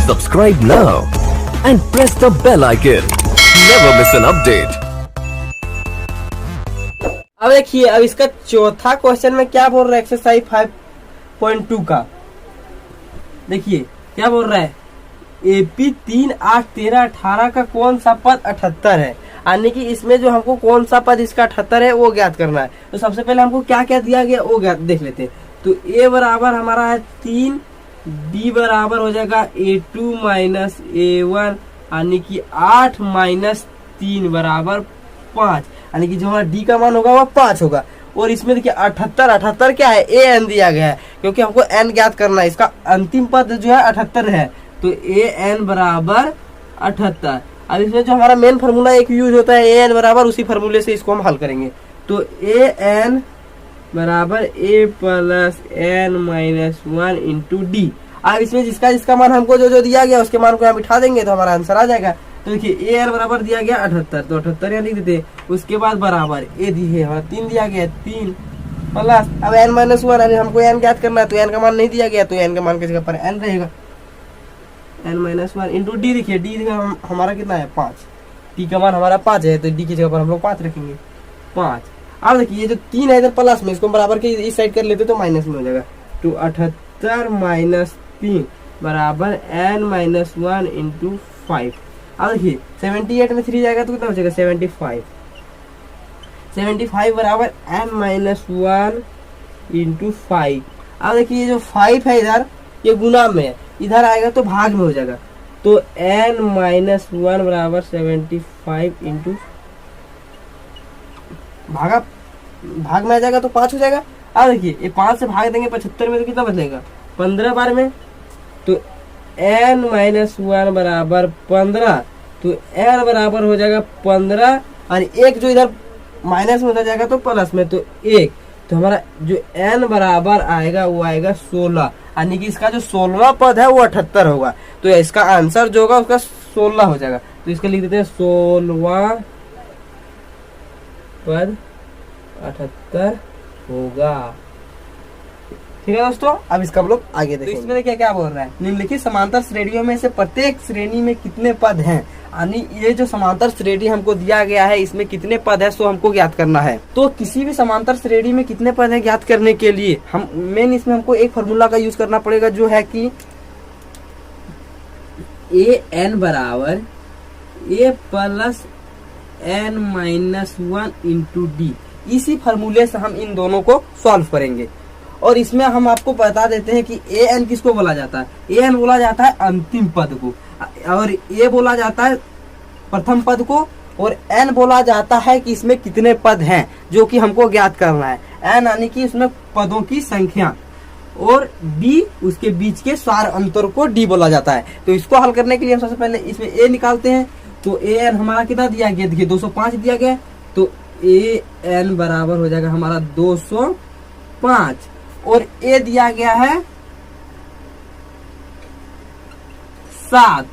Subscribe now and press the bell icon. Never miss an update. अब देखिए, अब इसका चौथा क्वेश्चन में क्या बोल रहा है एक्सरसाइज 5.2 का। देखिए क्या बोल रहा है, AP 3, 8, 13, 18 का कौन सा पद 78 है, यानी कि इसमें जो हमको कौन सा पद इसका 78 है वो ज्ञात करना है। तो सबसे पहले हमको क्या क्या दिया गया वो ज्ञात देख लेते हैं। तो A बराबर हमारा है 3, B बराबर हो जाएगा A2 माइनस A1, यानी कि 8 माइनस 3 बराबर 5, यानी कि जो हमारा D का मान होगा वो 5 होगा। और इसमें देखिए 78 क्या है, AN दिया गया है, क्योंकि हमको N ज्ञात करना है। इसका अंतिम पद जो है 78 है, तो AN बराबर 78। अब इसमें जो हमारा मेन फार्मूला एक यूज होता है AN बराबर, उसी फार्मूले से इसको हम हल करेंगे। तो AN बराबर A plus N minus 1 into D। अब इसमें जिसका मान हमको जो दिया गया उसके मान को यहाँ बिठा देंगे तो हमारा आंसर आ जाएगा। तो देखिए AN बराबर दिया गया 78, तो 78 यहाँ लिख देते। उसके बाद बराबर A दिए हमारा 3 दिया गया, 3 प्लस अब N माइनस 1, यानी हमको N ज्ञात करना है, तो N का मान नहीं दिया गया, तो N का मान किसी का पर N रहेगा, N माइनस 1 इंटू D। देखिए D हमारा कितना है 5, D का मान हमारा 5 है, तो D की जगह पर हम लोग 5 रखेंगे, 5। अब देखिए ये जो 3 है इधर प्लस में, इसको बराबर के इस साइड कर लेते तो माइनस में हो जाएगा। तो 78 माइनस 3 बराबर N माइनस 1 इंटू 5। अब देखिए 78 में 3 जाएगा तो कितना हो जाएगा 75 बराबर N माइनस 1 इंटू 5। अब देखिए ये जो 5 है इधर ये गुना में है, इधर आएगा तो भाग में हो जाएगा। तो N माइनस 1 बराबर 75 इंटू भाग में आ जाएगा तो 5 हो जाएगा। अब देखिए ये 5 से भाग देंगे 75 में तो कितना बचेगा 15 बार में। तो N माइनस 1 बराबर 15, तो N बराबर हो जाएगा 15, और एक जो इधर माइनस में उधर जाएगा तो प्लस में, तो 1। तो हमारा जो N बराबर आएगा वो आएगा 16, यानी कि इसका जो 16वां पद है वो 78 होगा। तो इसका आंसर जो होगा उसका 16 हो जाएगा। तो इसका लिख देते हैं 16वां पद 78 होगा। ठीक है दोस्तों, अब इसका हम लोग आगे देखेंगे। तो इसमें देखिए क्या बोल रहा है, निम्नलिखित समांतर श्रेणियों में से प्रत्येक श्रेणी में कितने पद हैं, यानी ये जो समांतर श्रेणी हमको दिया गया है इसमें कितने पद है सो हमको ज्ञात करना है। तो किसी भी समांतर श्रेणी में कितने पद है ज्ञात करने के लिए हम मेन इसमें हमको एक फॉर्मूला का यूज करना पड़ेगा, जो है कि AN बराबर A plus N minus 1 into D। इसी फार्मूले से हम इन दोनों को सॉल्व करेंगे। और इसमें हम आपको बता देते हैं कि AN किसको बोला जाता है। AN बोला जाता है अंतिम पद को, और A बोला जाता है प्रथम पद को, और N बोला जाता है कि इसमें कितने पद हैं जो कि हमको ज्ञात करना है। N यानी कि इसमें पदों की संख्या, और D उसके बीच के सार अंतर को D बोला जाता है। तो इसको हल करने के लिए हम सबसे पहले इसमें A निकालते हैं। तो AN हमारा कितना दिया गया, देखिए 205 दिया गया, तो AN बराबर हो जाएगा हमारा 205, और A दिया गया है 7।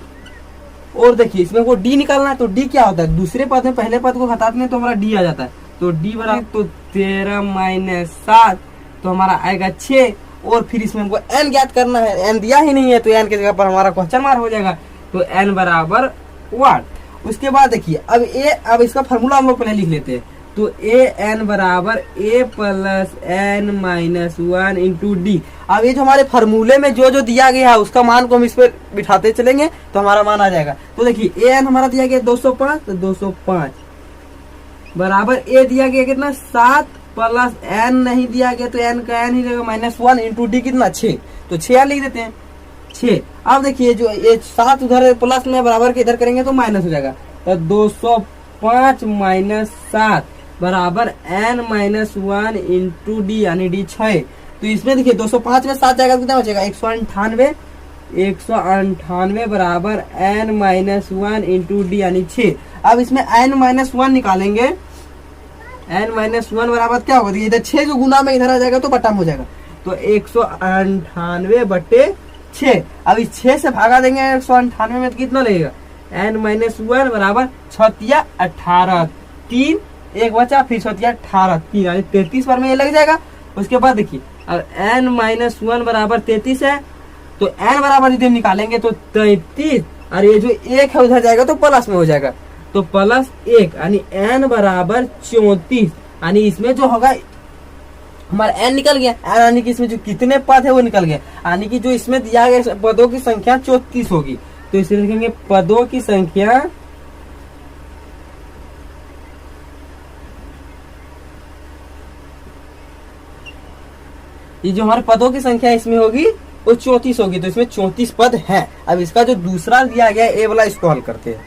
और देखिए इसमें को D निकालना है, तो D क्या होता है, दूसरे पद में पहले पद को घटाते हैं तो हमारा D आ जाता है। तो D बराबर तो 13 माइनस 7, तो हमारा आएगा 6। और फिर इसमें हमको N ज्ञात करना है, N दिया ही नहीं है, तो N की जगह पर हमारा क्वेश्चन मार्क हो जाएगा। तो N बराबर 1। उसके बाद देखिए अब इसका फॉर्मूला हम लोग पहले लिख लेते हैं। तो AN बराबर A plus N minus 1 into D। अब ये जो हमारे फार्मूले में जो दिया गया है उसका मान को हम इस पर बिठाते चलेंगे तो हमारा मान आ जाएगा। तो देखिए AN हमारा दिया गया 205, तो 205 बराबर A दिया गया कितना 7 प्लस N नहीं दिया गया, तो N का N ही रहेगा माइनस 1 इंटू D कितना 6, तो 6 लिख देते हैं 6। अब देखिए जो ये 7 उधर प्लस में बराबर के इधर करेंगे तो माइनस हो जाएगा, तो 205 माइनस 7 बराबर N माइनस 1 इंटू D, यानी D 6। तो इसमें देखिए 205 में 7 जाएगा कितना बचेगा 198 बराबर N माइनस 1 इंटू D, यानी 6। अब इसमें N माइनस 1 निकालेंगे, N माइनस 1 बराबर क्या होगा, इधर 6 जो गुना में इधर आ जाएगा तो बटा में हो जाएगा, तो 198 बटे 6। अब इस 6 से भागा देंगे 198 में तो कितना लगेगा N माइनस 1 बराबर 6 18, 3 एक बचा, फिर 6 18, 3 यानी 33 बार में ये लग जाएगा। उसके बाद देखिए अब n माइनस 1 बराबर 33 है, तो n बराबर यदि हम निकालेंगे तो 33, और ये जो 1 है उधर जाएगा तो प्लस में हो जाएगा, तो +1 यानी n बराबर 34, यानी इसमें जो होगा हमारा n निकल गया, यानी कि इसमें जो कितने पद है वो निकल गया, यानी कि जो इसमें दिया गया पदों की संख्या 34 होगी। तो इसलिए लिखेंगे पदों की संख्या ये जो हमारे पदों की संख्या इसमें होगी वो 34 होगी, तो इसमें 34 पद है। अब इसका जो दूसरा दिया गया ए वाला इसको हल करते हैं।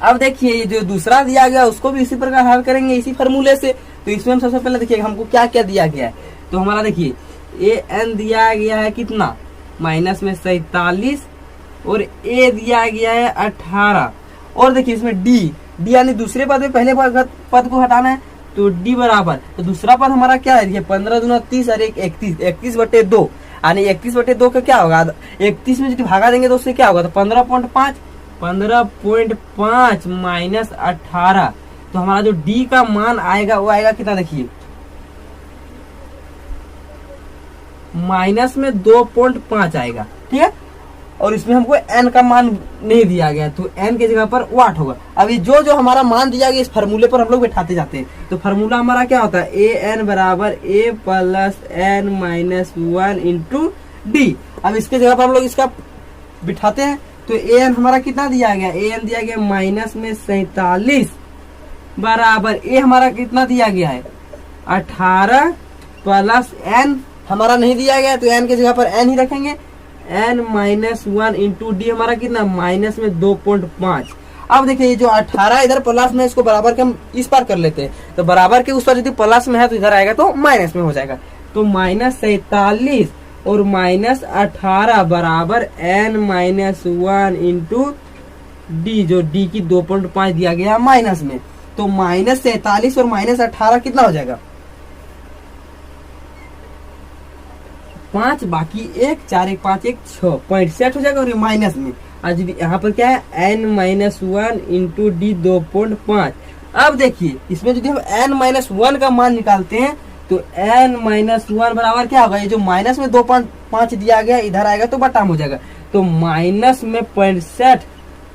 अब देखिए ये जो दूसरा दिया गया उसको भी इसी प्रकार हल करेंगे इसी फार्मूले से। तो इसमें हम सबसे पहले देखिए हमको क्या क्या दिया गया है। तो हमारा देखिए ए एन दिया गया है कितना, माइनस में 47, और ए दिया गया है 18, और देखिए इसमें डी यानी दूसरे पद में पहले पद को हटाना है, तो डी बराबर, तो दूसरा पद हमारा क्या है, देखिए 15 दूना 30 और 31/2, यानी 31/2 का क्या होगा, 31 में यदि भागा देंगे तो उससे क्या होगा, तो 15.5 माइनस 18, तो हमारा जो डी का मान आएगा वो आएगा कितना, देखिए माइनस में 2.5 आएगा, ठीक है। और इसमें हमको n का मान नहीं दिया गया, तो n की जगह पर 8 होगा। अभी जो हमारा मान दिया गया इस फार्मूले पर हम लोग बैठाते जाते हैं। तो फार्मूला हमारा क्या होता है, ए एन बराबर a plus n minus 1 into D. अब इसके जगह पर हम लोग इसका बिठाते हैं, तो ए एन हमारा कितना दिया गया, ए एन दिया गया माइनस में 47 बराबर ए हमारा कितना दिया गया है 18 प्लस n हमारा नहीं दिया गया, तो n की जगह पर n ही रखेंगे, n माइनस 1 इंटू डी हमारा कितना माइनस में 2.5। अब देखिए ये जो 18 इधर प्लस में, इसको बराबर के हम इस पार कर लेते हैं, तो बराबर के उस पर यदि प्लस में है तो इधर आएगा तो माइनस में हो जाएगा, तो माइनस 47 और माइनस 18 बराबर n माइनस 1 इंटू डी, जो डी की 2.5 दिया गया माइनस में, तो माइनस 47 और माइनस 18 कितना हो जाएगा 5, बाकी 1 4 1 5 1 6 पॉइंट सेट हो जाएगा, और ये माइनस में आज यहाँ पर क्या है n माइनस 1 इंटू डी 2.5। अब देखिए इसमें यदि हम n माइनस 1 का मान निकालते हैं तो n माइनस 1 बराबर क्या होगा, ये जो माइनस में 2.5 दिया गया इधर आएगा तो बटा में हो जाएगा, तो माइनस में 0.7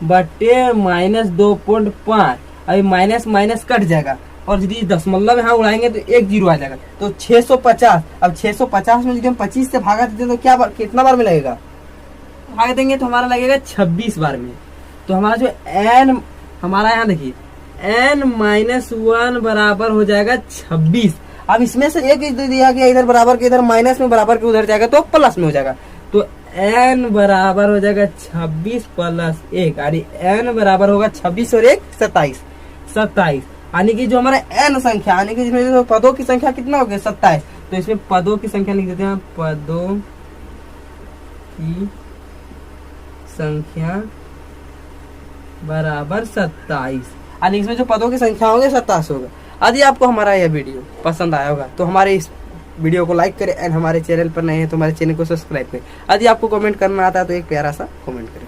बटे माइनस 2.5, अभी माइनस माइनस कट जाएगा, और यदि दशमलव यहाँ उड़ाएंगे तो 1 0 आ जाएगा, तो 650। अब 650 में यदि हम 25 से भागा देते हैं तो क्या कितना बार में लगेगा, भाग देंगे तो हमारा लगेगा 26 बार में। तो हमारा जो n हमारा यहाँ देखिए n माइनस 1 बराबर हो जाएगा 26। अब इसमें से एक दिया गया इधर बराबर के इधर माइनस में, बराबर के उधर जाएगा तो प्लस में हो जाएगा, तो n बराबर हो जाएगा 26 प्लस 1, यानी n बराबर होगा 26 और 1 27, यानी कि जो हमारा n संख्या, यानी कि जिसमें जो पदों की संख्या कितना हो गया 27, तो इसमें पदों की संख्या लिख देते हैं, पदों की संख्या बराबर 27, यानी इसमें जो पदों की संख्या होगी 27 होगा। यदि आपको हमारा यह वीडियो पसंद आया होगा तो हमारे इस वीडियो को लाइक करें, एंड हमारे चैनल पर नए हैं तो हमारे चैनल को सब्सक्राइब करें। यदि आपको कमेंट करना आता है तो एक प्यारा सा कमेंट करें।